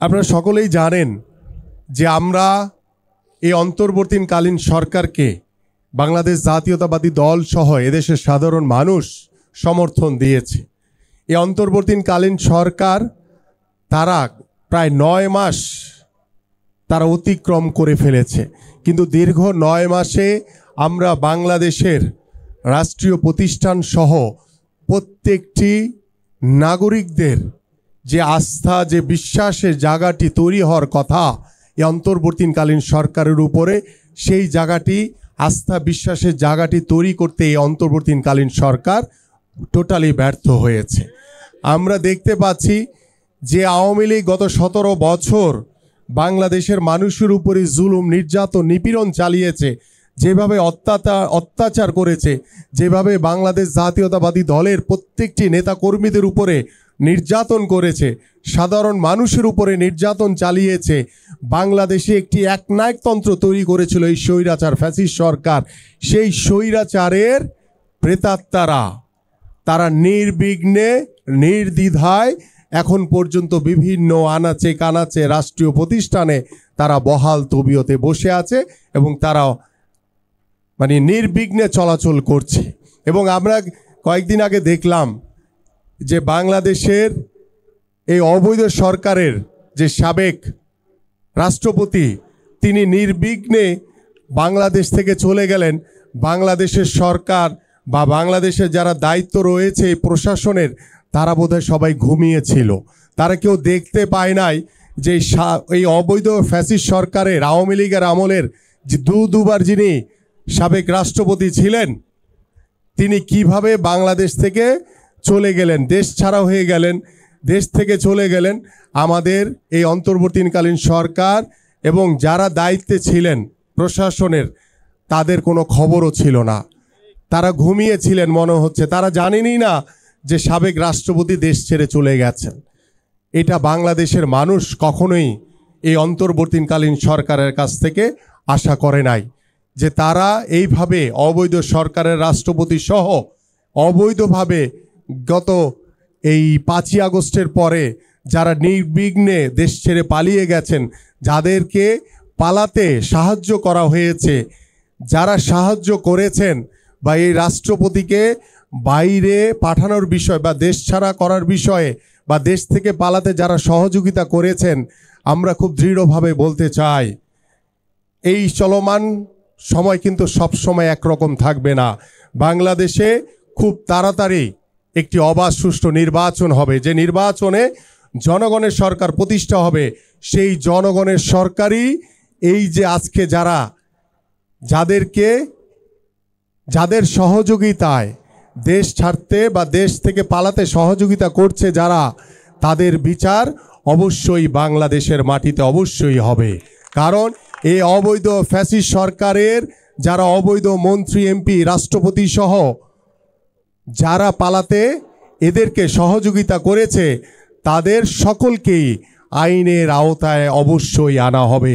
আপনারা সকলেই জানেন যে আমরা এই অন্তর্বর্তীকালীন সরকারকে বাংলাদেশ জাতীয়তাবাদী দল সহ এদেশের সাধারণ মানুষ সমর্থন দিয়েছে। এই অন্তর্বর্তীকালীন সরকার তারা প্রায় 9 মাস তারা অতিক্রম করে ফেলেছে, কিন্তু দীর্ঘ 9 মাসে আমরা বাংলাদেশের রাষ্ট্রীয় প্রতিষ্ঠান সহ প্রত্যেকটি নাগরিকদের যে আস্থা, যে বিশ্বাসের জায়গাটি তৈরি হওয়ার কথা এই অন্তর্বর্তীকালীন সরকারের উপরে, সেই জায়গাটি, আস্থা বিশ্বাসের জায়গাটি তৈরি করতে এই অন্তর্বর্তীকালীন সরকার টোটালি ব্যর্থ হয়েছে। আমরা দেখতে পাচ্ছি যে আওয়ামী লীগ গত 17 বছর বাংলাদেশের মানুষের উপরে জুলুম, নির্যাতন, নিপীড়ন চালিয়েছে, যেভাবে অত্যাচার করেছে, যেভাবে বাংলাদেশ জাতীয়তাবাদী দলের প্রত্যেকটি নেতাকর্মীদের উপরে নির্যাতন করেছে, সাধারণ মানুষের উপরে নির্যাতন চালিয়েছে, বাংলাদেশে একটি একনায়কতন্ত্র তৈরি করেছিল এই স্বৈরাচার ফ্যাসিস্ট সরকার। সেই স্বৈরাচারের প্রেতাত্মারা তারা নির্বিঘ্নে, নির্দ্বিধায় এখন পর্যন্ত বিভিন্ন আনাচে কানাচে রাষ্ট্রীয় প্রতিষ্ঠানে তারা বহাল তবিয়তে বসে আছে এবং তারা নির্বিঘ্নে চলাচল করছে। এবং আমরা কয়েকদিন আগে দেখলাম যে বাংলাদেশের এই অবৈধ সরকারের যে সাবেক রাষ্ট্রপতি, তিনি নির্বিঘ্নে বাংলাদেশ থেকে চলে গেলেন। বাংলাদেশের সরকার বা বাংলাদেশের যারা দায়িত্ব রয়েছে এই প্রশাসনের, তারা বোধহয় সবাই ঘুমিয়েছিল। তারা কেউ দেখতে পায় নাই যে এই অবৈধ ফ্যাসিস্ট সরকারের, আওয়ামী লীগের আমলের যে দুবার যিনি সাবেক রাষ্ট্রপতি ছিলেন, তিনি কিভাবে বাংলাদেশ থেকে চলে গেলেন, দেশ ছাড়া হয়ে গেলেন, দেশ থেকে চলে গেলেন। আমাদের এই অন্তর্বর্তীকালীন সরকার এবং যারা দায়িত্বে ছিলেন প্রশাসনের, তাদের কোনো খবরও ছিল না। তারা ঘুমিয়েছিলেন মনে হচ্ছে, তারা জানেনই না যে সাবেক রাষ্ট্রপতি দেশ ছেড়ে চলে গেছেন। এটা বাংলাদেশের মানুষ কখনোই এই অন্তর্বর্তীকালীন সরকারের কাছ থেকে আশা করে নাই যে তারা এইভাবে অবৈধ সরকারের রাষ্ট্রপতি সহ অবৈধভাবে গত এই 5ই আগস্টের পরে যারা নির্বিঘ্নে দেশ ছেড়ে পালিয়ে গেছেন, যাদেরকে পালাতে সাহায্য করা হয়েছে, যারা সাহায্য করেছেন বা এই রাষ্ট্রপতিকে বাইরে পাঠানোর বিষয় বা দেশ ছাড়া করার বিষয়ে বা দেশ থেকে পালাতে যারা সহযোগিতা করেছেন, আমরা খুব দৃঢ়ভাবে বলতে চাই এই চলমান সময় কিন্তু সব সময় একরকম থাকবে না। বাংলাদেশে খুব তাড়াতাড়ি একটি অবাধ সুষ্ঠু নির্বাচন হবে, যে নির্বাচনে জনগণের সরকার প্রতিষ্ঠা হবে। সেই জনগণের সরকারই এই যে আজকে যাদের সহযোগিতায় দেশ ছাড়তে বা দেশ থেকে পালাতে সহযোগিতা করছে যারা, তাদের বিচার অবশ্যই বাংলাদেশের মাটিতে অবশ্যই হবে। কারণ এই অবৈধ ফ্যাসিস্ট সরকারের যারা অবৈধ মন্ত্রী, এমপি, রাষ্ট্রপতি সহ যারা পালাতে এদেরকে সহযোগিতা করেছে, তাদের সকলকেই আইনের আওতায় অবশ্যই আনা হবে।